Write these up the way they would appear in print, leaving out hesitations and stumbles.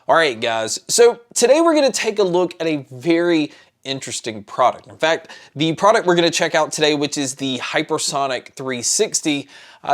All right, guys, so today we're going to take a look at a very interesting product. In fact, the product we're going to check out today, which is the HyperSonic 360,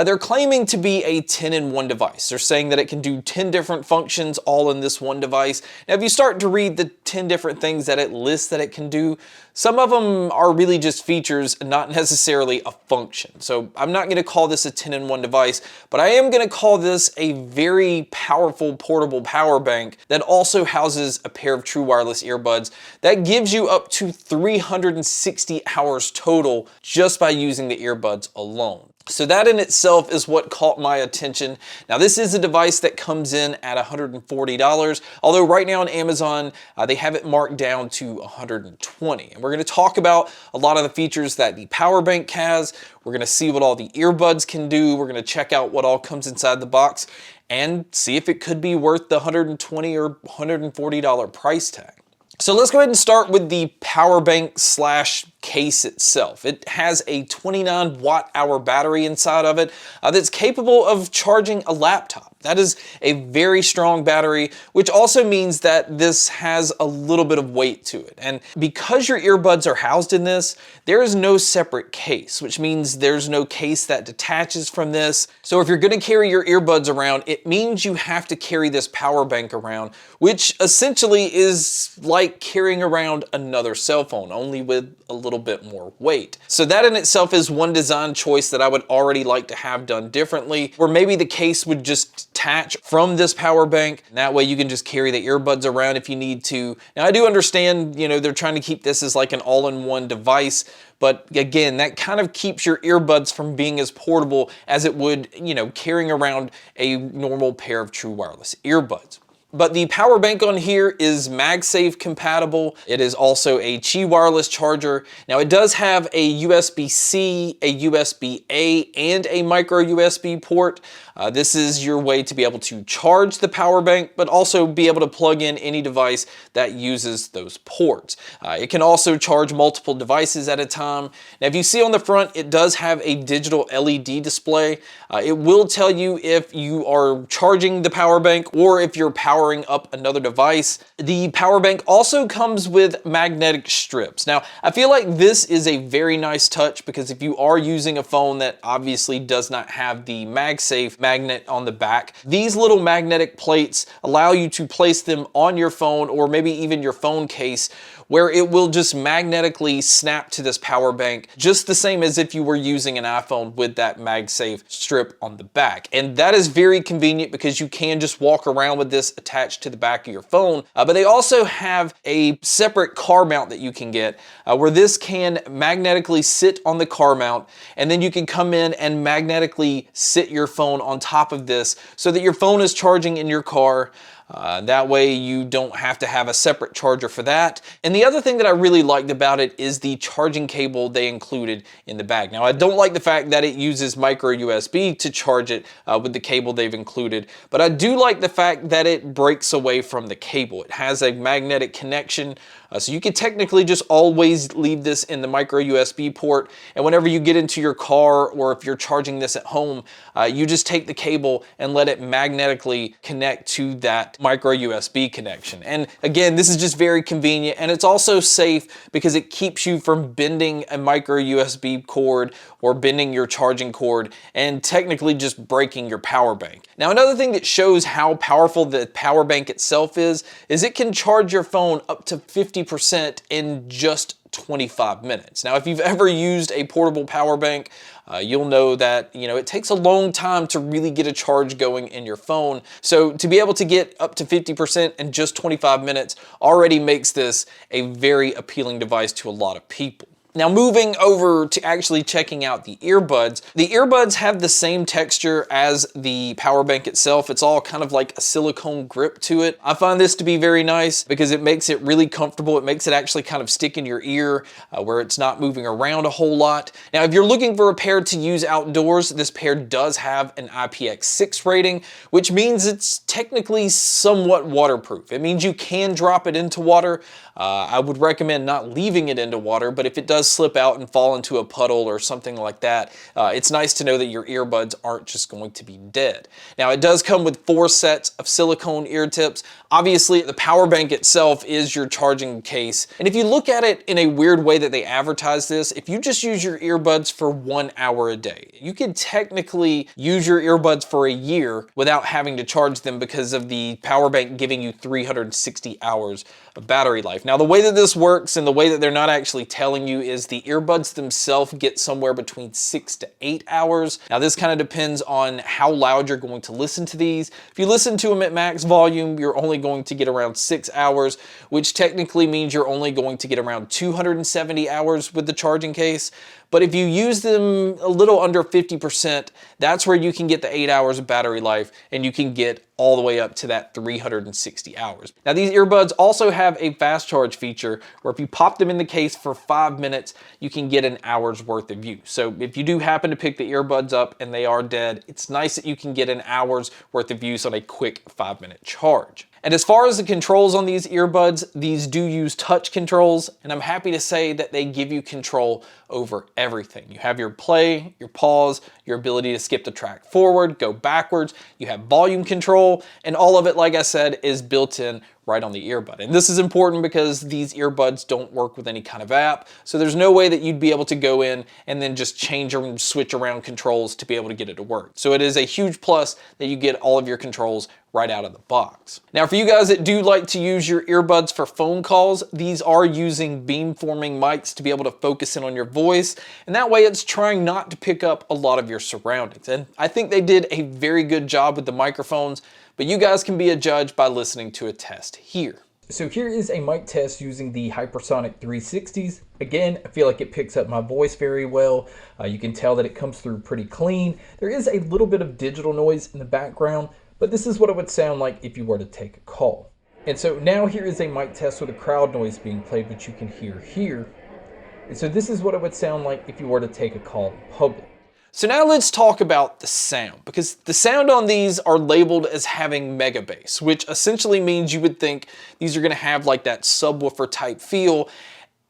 they're claiming to be a 10-in-1 device. They're saying that it can do 10 different functions all in this one device. Now, if you start to read the 10 different things that it lists that it can do, some of them are really just features, not necessarily a function. So I'm not going to call this a 10-in-1 device, but I am going to call this a very powerful portable power bank that also houses a pair of true wireless earbuds that gives you up to 360 hours total just by using the earbuds alone. So that in itself is what caught my attention. Now, this is a device that comes in at $140, although right now on Amazon, they have it marked down to $120. And we're going to talk about a lot of the features that the power bank has. We're going to see what all the earbuds can do. We're going to check out what all comes inside the box and see if it could be worth the $120 or $140 price tag. So let's go ahead and start with the power bank slash case itself. It has a 29 watt-hour battery inside of it that's capable of charging a laptop. That is a very strong battery, which also means that this has a little bit of weight to it. And because your earbuds are housed in this, there is no separate case, which means there's no case that detaches from this. So if you're going to carry your earbuds around, it means you have to carry this power bank around, which essentially is like carrying around another cell phone, only with a little bit more weight. So that in itself is one design choice that I would already like to have done differently, where maybe the case would just detach from this power bank. And that way you can just carry the earbuds around if you need to. Now, I do understand, they're trying to keep this as like an all-in-one device, but again, that kind of keeps your earbuds from being as portable as it would, carrying around a normal pair of true wireless earbuds. But the power bank on here is MagSafe compatible. It is also a Qi wireless charger. Now, it does have a USB-C, a USB-A, and a micro USB port. This is your way to be able to charge the power bank, but also be able to plug in any device that uses those ports. It can also charge multiple devices at a time. Now, if you see on the front, it does have a digital LED display. It will tell you if you are charging the power bank or if you're powering up another device. The power bank also comes with magnetic strips. Now, I feel like this is a very nice touch because if you are using a phone that obviously does not have the MagSafe magnet on the back, these little magnetic plates allow you to place them on your phone or maybe even your phone case, where it will just magnetically snap to this power bank, just the same as if you were using an iPhone with that MagSafe strip on the back. And that is very convenient because you can just walk around with this attached to the back of your phone. But they also have a separate car mount that you can get where this can magnetically sit on the car mount, and then you can come in and magnetically sit your phone on top of this so that your phone is charging in your car. That way you don't have to have a separate charger for that. And the other thing that I really liked about it is the charging cable they included in the bag. Now, I don't like the fact that it uses micro USB to charge it with the cable they've included, but I do like the fact that it breaks away from the cable. It has a magnetic connection, so you can technically just always leave this in the micro USB port, and whenever you get into your car or if you're charging this at home, you just take the cable and let it magnetically connect to that micro USB connection. And again, this is just very convenient, and it's also safe because it keeps you from bending a micro USB cord or bending your charging cord and technically just breaking your power bank. Now, another thing that shows how powerful the power bank itself is it can charge your phone up to 50% in just 25 minutes. Now, if you've ever used a portable power bank, you'll know that, it takes a long time to really get a charge going in your phone. So to be able to get up to 50% in just 25 minutes already makes this a very appealing device to a lot of people. Now, moving over to actually checking out the earbuds. The earbuds have the same texture as the power bank itself. It's all kind of like a silicone grip to it. I find this to be very nice because it makes it really comfortable. It makes it actually kind of stick in your ear where it's not moving around a whole lot. Now, if you're looking for a pair to use outdoors, this pair does have an IPX6 rating, which means it's technically somewhat waterproof. It means you can drop it into water. I would recommend not leaving it into water, but if it does does slip out and fall into a puddle or something like that, it's nice to know that your earbuds aren't just going to be dead. Now, it does come with 4 sets of silicone ear tips. Obviously, the power bank itself is your charging case. And if you look at it in a weird way that they advertise this, if you just use your earbuds for 1 hour a day, you can technically use your earbuds for a year without having to charge them because of the power bank giving you 360 hours of battery life. Now, the way that this works and the way that they're not actually telling you is the earbuds themselves get somewhere between 6 to 8 hours. Now, this kind of depends on how loud you're going to listen to these. If you listen to them at max volume, you're only going to get around 6 hours, which technically means you're only going to get around 270 hours with the charging case. But if you use them a little under 50%, that's where you can get the 8 hours of battery life, and you can get all the way up to that 360 hours. Now, these earbuds also have a fast charge feature where if you pop them in the case for 5 minutes, you can get an hour's worth of use. So if you do happen to pick the earbuds up and they are dead, it's nice that you can get an hour's worth of use on a quick 5-minute charge. And as far as the controls on these earbuds, these do use touch controls, and I'm happy to say that they give you control over everything. You have your play, your pause, your ability to skip the track forward, go backwards, you have volume control, and all of it, like I said, is built in right on the earbud. And this is important because these earbuds don't work with any kind of app, so there's no way that you'd be able to go in and then just change or switch around controls to be able to get it to work. So it is a huge plus that you get all of your controls right out of the box. Now, for you guys that do like to use your earbuds for phone calls, these are using beamforming mics to be able to focus in on your voice, and that way it's trying not to pick up a lot of your surroundings. And I think they did a very good job with the microphones, but you guys can be a judge by listening to a test here. So here is a mic test using the HyperSonic 360s. Again, I feel like it picks up my voice very well. You can tell that it comes through pretty clean. There is a little bit of digital noise in the background, but this is what it would sound like if you were to take a call. And so now here is a mic test with a crowd noise being played, which you can hear here. And so this is what it would sound like if you were to take a call in public. So now let's talk about the sound, because the sound on these are labeled as having mega bass, which essentially means you would think these are going to have like that subwoofer type feel.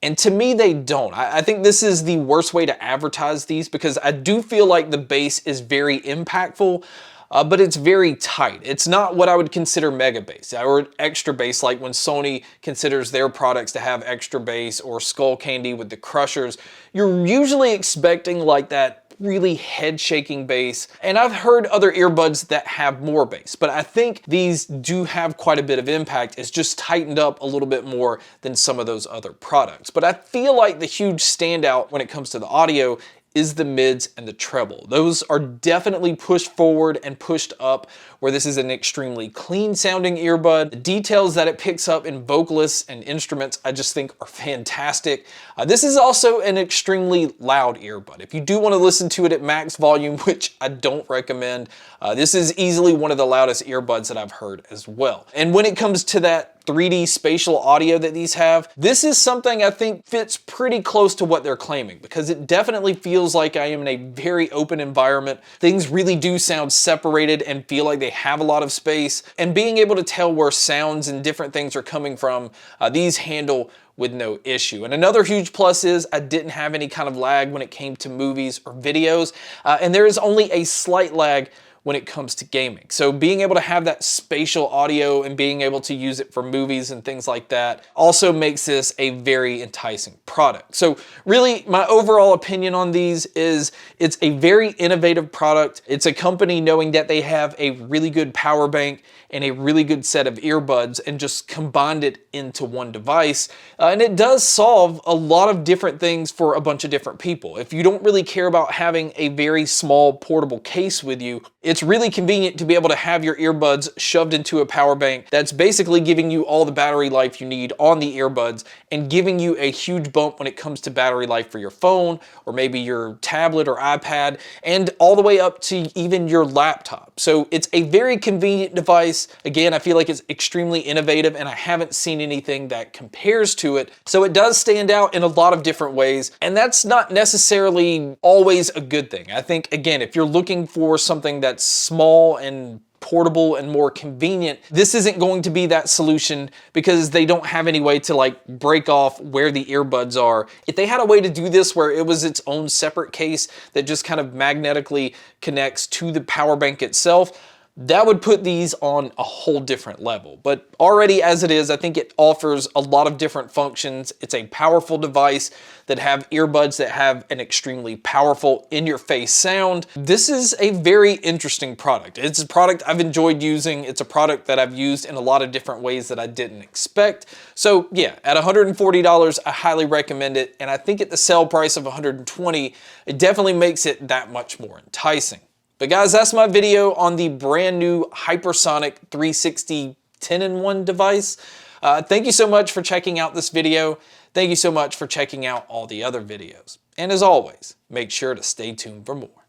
And to me, they don't. I think this is the worst way to advertise these, because I do feel like the bass is very impactful, but it's very tight. It's not what I would consider mega bass or extra bass, like when Sony considers their products to have extra bass, or Skull Candy with the crushers. You're usually expecting like that really head shaking bass, and I've heard other earbuds that have more bass, but I think these do have quite a bit of impact. It's just tightened up a little bit more than some of those other products. But I feel like the huge standout when it comes to the audio is the mids and the treble. Those are definitely pushed forward and pushed up, where this is an extremely clean sounding earbud. The details that it picks up in vocalists and instruments I just think are fantastic. This is also an extremely loud earbud. If you do want to listen to it at max volume, which I don't recommend, this is easily one of the loudest earbuds that I've heard as well. And when it comes to that 3D spatial audio that these have, this is something I think fits pretty close to what they're claiming, because it definitely feels like I am in a very open environment. Things really do sound separated and feel like they have a lot of space, and being able to tell where sounds and different things are coming from, these handle with no issue. And another huge plus is I didn't have any kind of lag when it came to movies or videos, and there is only a slight lag when it comes to gaming. So being able to have that spatial audio and being able to use it for movies and things like that also makes this a very enticing product. So really, my overall opinion on these is it's a very innovative product. It's a company knowing that they have a really good power bank and a really good set of earbuds and just combined it into one device. And it does solve a lot of different things for a bunch of different people. If you don't really care about having a very small portable case with you, it's really convenient to be able to have your earbuds shoved into a power bank that's basically giving you all the battery life you need on the earbuds and giving you a huge bump when it comes to battery life for your phone or maybe your tablet or iPad, and all the way up to even your laptop. So it's a very convenient device. Again, I feel like it's extremely innovative, and I haven't seen anything that compares to it. So it does stand out in a lot of different ways, and that's not necessarily always a good thing. I think, again, if you're looking for something that's small and portable and more convenient, this isn't going to be that solution because they don't have any way to like break off where the earbuds are. If they had a way to do this where it was its own separate case that just kind of magnetically connects to the power bank itself, that would put these on a whole different level. But already as it is, I think it offers a lot of different functions. It's a powerful device that have earbuds that have an extremely powerful in-your-face sound. This is a very interesting product. It's a product I've enjoyed using. It's a product that I've used in a lot of different ways that I didn't expect. So yeah, at $140, I highly recommend it. And I think at the sale price of $120, it definitely makes it that much more enticing. But guys, that's my video on the brand new HyperSonic 360 10-in-1 device. Thank you so much for checking out this video. Thank you so much for checking out all the other videos. And as always, make sure to stay tuned for more.